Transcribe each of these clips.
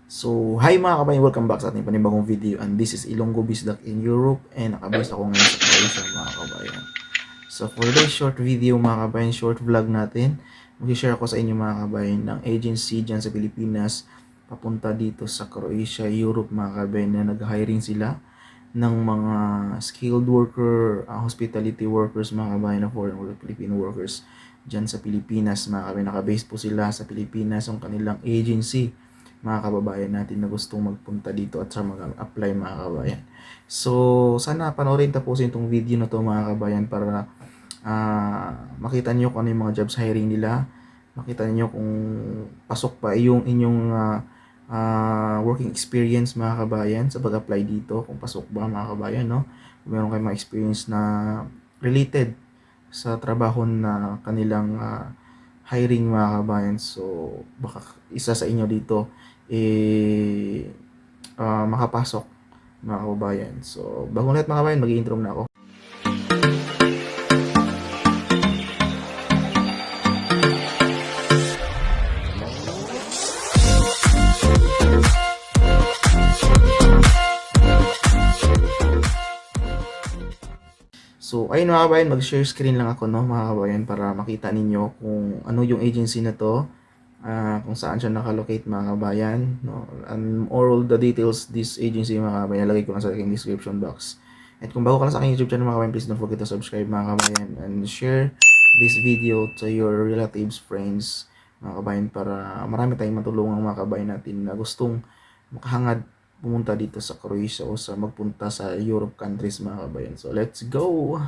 So, hi mga kabayan, welcome back sa ating panibagong video, and this is Ilonggo Bisdak in Europe, and nakabase ako ngayon sa Croatia mga kabayan. So, for today's short video mga kabayan, short vlog natin, mag-share ako sa inyo mga kabayan ng agency dyan sa Pilipinas papunta dito sa Croatia, Europe mga kabayan, na nag-hiring sila ng mga skilled worker, hospitality workers mga kabayan, na foreign worker, Filipino workers dyan sa Pilipinas mga kabayan. Nakabase po sila sa Pilipinas, ang kanilang agency mga kababayan natin na gustong magpunta dito at sa mag-apply mga kababayan. So, sana panoorin tapusin itong video na to mga kababayan para makita niyo kung ano yung mga jobs hiring nila. Makita niyo kung pasok pa yung inyong working experience mga kababayan sa pag-apply dito. Kung pasok ba mga kababayan, no? Kung meron kayong mga experience na related sa trabaho na kanilang hiring mga kabayan. So, baka isa sa inyo dito makapasok mga kababayan. So, bago lahat mga kababayan, mag-i-intro na ako. So, ayun mga kababayan, mag-share screen lang ako, no, mga kababayan, para makita ninyo kung ano yung agency na to, kung saan siya nakalocate mga kababayan, no, and all the details this agency mga kababayan, lagay ko lang sa aking description box. At kung bago ka lang sa aking YouTube channel mga kababayan, please don't forget to subscribe mga kababayan and share this video to your relatives, friends mga kababayan, para marami tayong matulungan mga kababayan natin na gustong makahangad pumunta dito sa Croatia o sa magpunta sa Europe countries mga kabayan. So let's go!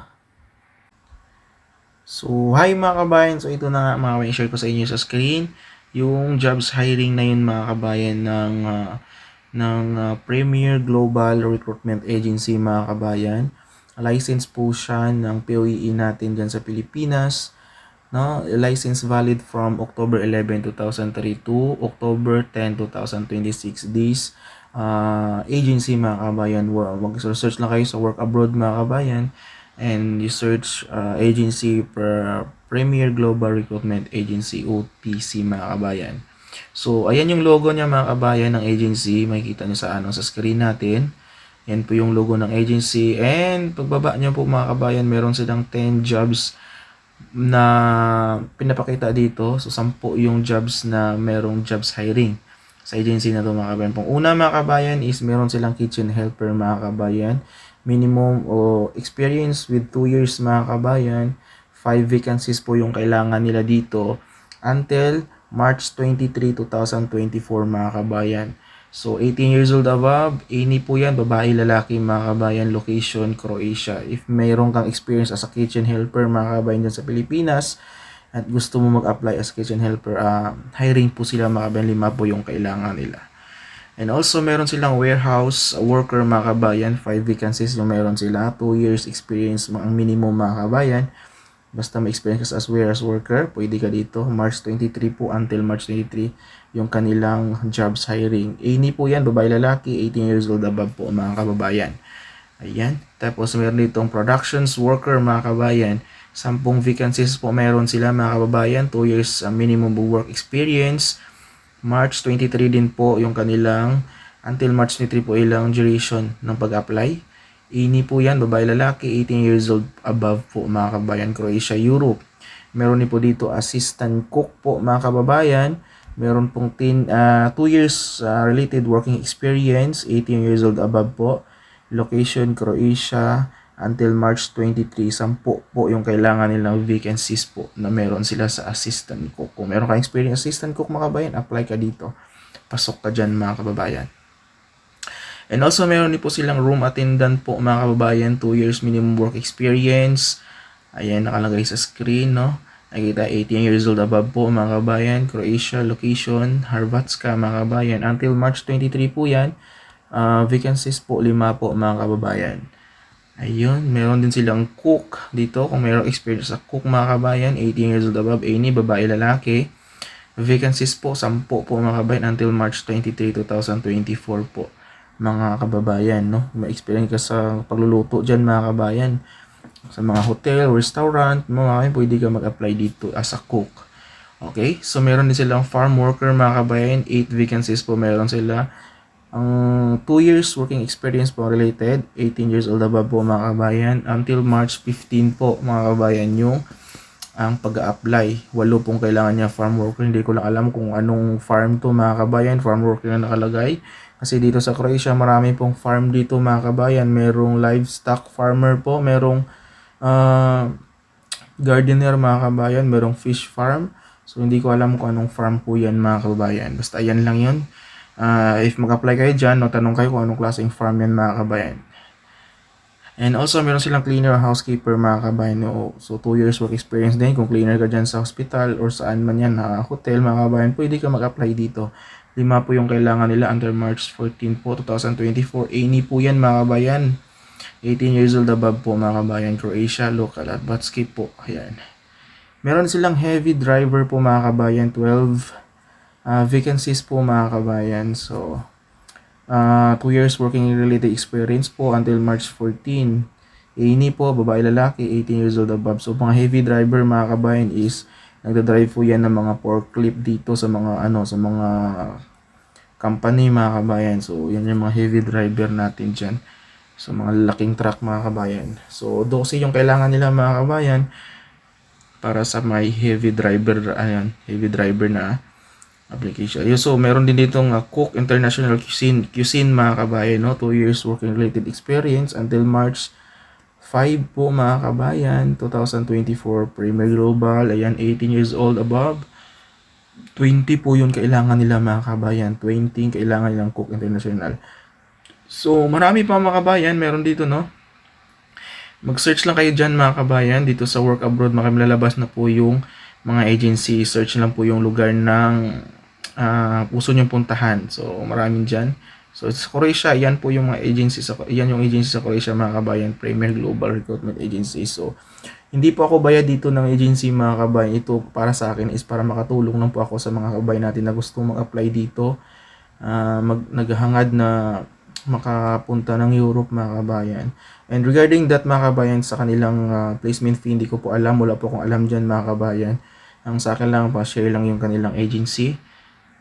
So hi mga kabayan, so ito na nga mga kabayan, share ko sa inyo sa screen yung jobs hiring na yun mga kabayan ng Premier Global Recruitment Agency mga kabayan. License po siya ng POEE natin dyan sa Pilipinas. No, license valid from October 11, 2003 to October 10, 2026. This agency mga kabayan, mag-search lang kayo sa work abroad mga kabayan, and you search agency per Premier Global Recruitment Agency, OPC mga kabayan. So ayan yung logo niya mga kabayan ng agency, makikita niyo sa sa screen natin. Yan po yung logo ng agency, and pagbaba niyo po mga kabayan, meron silang 10 jobs na pinapakita dito. So 10 yung jobs na merong jobs hiring sa agency na to mga kabayan. Pong una mga kabayan is meron silang kitchen helper mga kabayan. Minimum o experience with 2 years mga kabayan. 5 vacancies po yung kailangan nila dito until March 23, 2024 mga kabayan. So 18 years old above, any po yan, babae, lalaki mga kabayan, location Croatia. If mayroon kang experience as a kitchen helper mga kabayan dyan sa Pilipinas at gusto mo mag-apply as kitchen helper, hiring po sila mga kabayan, 5 po yung kailangan nila. And also meron silang warehouse worker mga kabayan, 5 vacancies yung meron sila, 2 years experience ang minimum mga kabayan. Basta may experience as warehouse worker, pwede ka dito. March 23 po until March 23 yung kanilang jobs hiring. Any po yan, babae, lalaki, 18 years old above po mga kababayan. Ayan. Tapos meron ditong productions worker mga kababayan. 10 vacancies po meron sila mga kababayan. 2 years minimum work experience. March 23 din po yung kanilang, until March 23 po ilang duration ng pag-apply. Ini po yan, babae, lalaki, 18 years old above po mga kababayan, Croatia, Europe. Meron din po dito assistant cook po mga kababayan. Meron pong 2 years related working experience, 18 years old above po. Location, Croatia, until March 23, 10 po yung kailangan nilang vacancies po na meron sila sa assistant cook. Kung meron kang experience assistant cook mga kababayan, apply ka dito. Pasok ka dyan mga kababayan. And also meron din po silang room attendant po mga kababayan, 2 years minimum work experience. Ayan, nakalagay sa screen, no? Nakikita 18 years old above po mga kababayan, Croatia, location, Hrvatska mga kababayan. Until March 23 po yan. Vacancies po 5 po mga kababayan. Ayun, meron din silang cook dito. Kung meron experience sa cook mga kababayan, 18 years old above, any, babae, lalaki. Vacancies po 10 po mga kababayan until March 23, 2024 po mga kababayan, no? May experience ka sa pagluluto dyan mga kababayan, sa mga hotel, restaurant, mga kababayan, pwede ka mag-apply dito as a cook. Okay, so meron din silang farm worker mga kabayan, 8 vacancies po meron sila. Ang 2 years working experience po related, 18 years old above po mga kabayan, until March 15 po mga kabayan yung ang pag-a-apply. 8 pong kailangan niya farm worker. Hindi ko lang alam kung anong farm to mga kabayan, farm worker na nakalagay. Kasi dito sa Croatia, marami pong farm dito mga kabayan. Merong livestock farmer po, merong uh, gardener mga kabayan, merong fish farm. So hindi ko alam kung anong farm po yan mga kabayan. Basta yan lang yun. If mag-apply kayo dyan, no, tanong kayo kung anong klaseng farm yan mga kabayan. And also, meron silang cleaner o housekeeper mga kabayan. No? So, 2 years work experience din. Kung cleaner ka dyan sa hospital or saan man yan, hotel mga kabayan, pwede ka mag-apply dito. 5 po yung kailangan nila under March 14 po, 2024. Any po yan mga kabayan. 18 years old above po mga kabayan. Croatia, local at Batski po. Ayan. Meron silang heavy driver po mga kabayan. 12 vacancies po mga kabayan. So, 2 years working related experience po until March 14. Ini po, babae lalaki, 18 years old above. So, mga heavy driver mga kabayan is nagda-drive po yan ng mga forklift dito sa mga sa mga company mga kabayan. So, yan yung mga heavy driver natin dyan. So, mga laking truck mga kabayan. So, 12 yung kailangan nila mga kabayan para sa may heavy driver, heavy driver na application. So, meron din ditong Cook International Cuisine mga kabayan, no? 2 years working related experience until March 5 po mga kabayan, 2024, Premier Global, ayan, 18 years old above. 20 po yun kailangan nila mga kabayan, 20 kailangan nilang Cook International. So, marami pa mga kabayan, meron dito, no? Mag-search lang kayo dyan mga kabayan, dito sa Work Abroad, makilalabas na po yung mga agency, search lang po yung lugar ng puso niyong puntahan. So, maraming dyan. So, sa Croatia, yan po yung mga agency yan yung agency sa Croatia mga kabayan, Premier Global Recruitment Agency. So, hindi po ako bayad dito ng agency mga kabayan. Ito para sa akin is para makatulong lang po ako sa mga kabayan natin na gustong mag-apply dito. Naghahangad na makapunta ng Europe mga kabayan. And regarding that mga kabayan sa kanilang placement fee, hindi ko po alam. Wala po akong alam dyan mga kabayan. Ang sa akin lang, pa-share lang yung kanilang agency.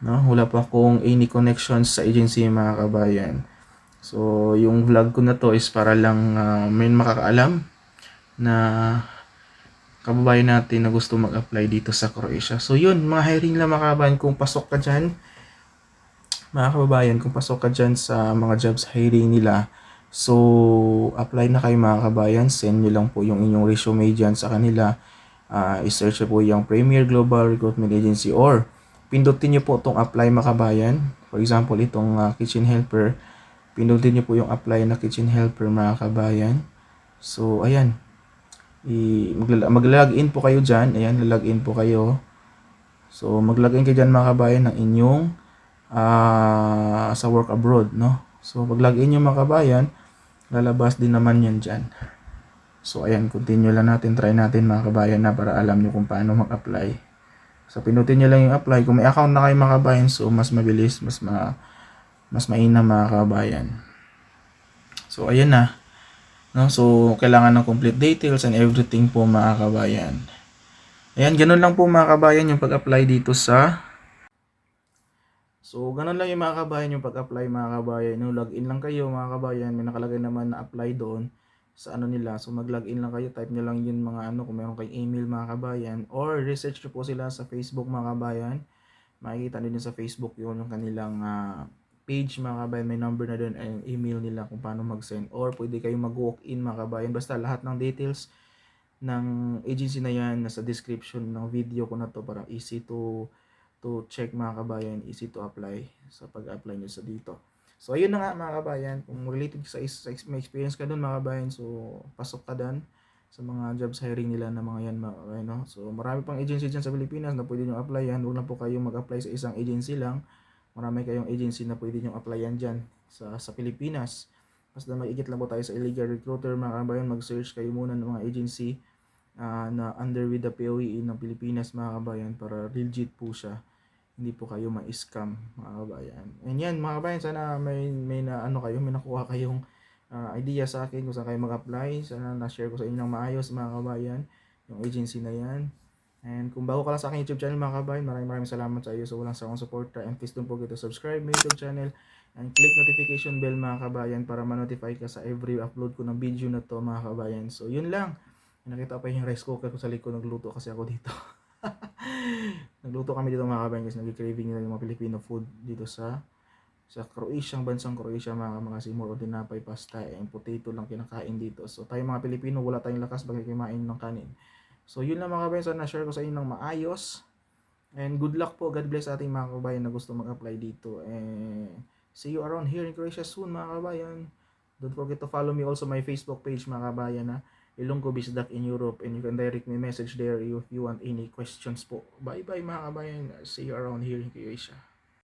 No? Wala pa akong any connections sa agency mga kabayan. So, yung vlog ko na to is para lang may makakaalam na kababayan natin na gusto mag-apply dito sa Croatia. So, yun, mga hiring lang mga kababayan. Kung pasok ka dyan, mga kababayan, kung pasok ka dyan sa mga jobs hiring nila, so, apply na kayo mga kabayan. Send nyo lang po yung inyong resume dyan sa kanila. I-search po yung Premier Global Recruitment Agency or pindutin nyo po itong apply mga kabayan. For example, itong kitchen helper. Pindutin nyo po yung apply na kitchen helper mga kabayan. So, ayan. Mag-login po kayo dyan. Ayan, login po kayo. So, mag-login kayo dyan mga kabayan ng inyong sa work abroad, no? So, pag-login nyo mga kabayan, lalabas din naman yan dyan. So, ayan, continue lang natin. Try natin mga kabayan na para alam nyo kung paano mag-apply. So, pinutin nyo lang yung apply. Kung may account na kayo mga kabayan, so mas mabilis, mas mainam mga kabayan. So, ayan na. No? So, kailangan ng complete details and everything po mga kabayan. Ayan, ganun lang po mga kabayan yung pag-apply dito sa... So, ganun lang yung mga kabayan yung pag-apply mga kabayan. No? Login lang kayo mga kabayan. May nakalagay naman na apply doon sa nila. So, mag-login lang kayo. Type nyo lang yun mga kung meron kayong email mga kabayan. Or, research nyo po sila sa Facebook mga kabayan. Makikita nyo sa Facebook yun yung kanilang page mga kabayan. May number na doon and email nila kung paano mag-send. Or, pwede kayong mag-walk-in mga kabayan. Basta lahat ng details ng agency na yan nasa description ng video ko na to para easy to check mga kabayan, easy to apply sa pag-apply nyo sa dito. So, ayun na nga mga kabayan, kung related sa may experience ka doon mga kabayan, so pasok ka doon sa mga jobs hiring nila na mga yan mga kabayan, no? So, marami pang agency dyan sa Pilipinas na pwede nyo applyan. Huwag lang po kayong mag-apply sa isang agency lang. Marami kayong agency na pwede nyo applyan dyan sa Pilipinas. Basta mag-igit lang po tayo sa illegal recruiter mga kabayan, mag-search kayo muna ng mga agency na under with the POE ng Pilipinas mga kabayan para legit po siya. Hindi po kayo ma-scam mga kabayan. And yan mga kabayan, sana may nakuha kayong idea sa akin kung saan kayo mag-apply. Sana na-share ko sa inyo ng maayos mga kabayan yung agency na yan. And kung bago ka lang sa aking YouTube channel mga kabayan, maraming salamat sa iyo sa walang sawang suporta. And please don't forget to subscribe my YouTube channel and click notification bell mga kabayan para ma-notify ka sa every upload ko ng video na to mga kabayan. So yun lang. Nakita pa yung rice cooker ko sa likod, nagluto kasi ako dito. Nagluto kami dito mga kabayan kasi nag-craving nila yung mga Filipino food dito sa Croatia, bansang Croatia mga simuro, tinapay, pasta, and potato lang kinakain dito. So tayo mga Pilipino, wala tayong lakas pag kumain ng kanin. So yun lang mga kabayan, sana share ko sa inyo ng maayos. And good luck po, God bless sa ating mga kabayan na gusto mag-apply dito. And see you around here in Croatia soon mga kabayan. Don't forget to follow me also my Facebook page mga kabayan na Ilonggo Bisdak in Europe, and you can direct me message there if you want any questions po. Bye bye mga kabayan, see you around here in Croatia.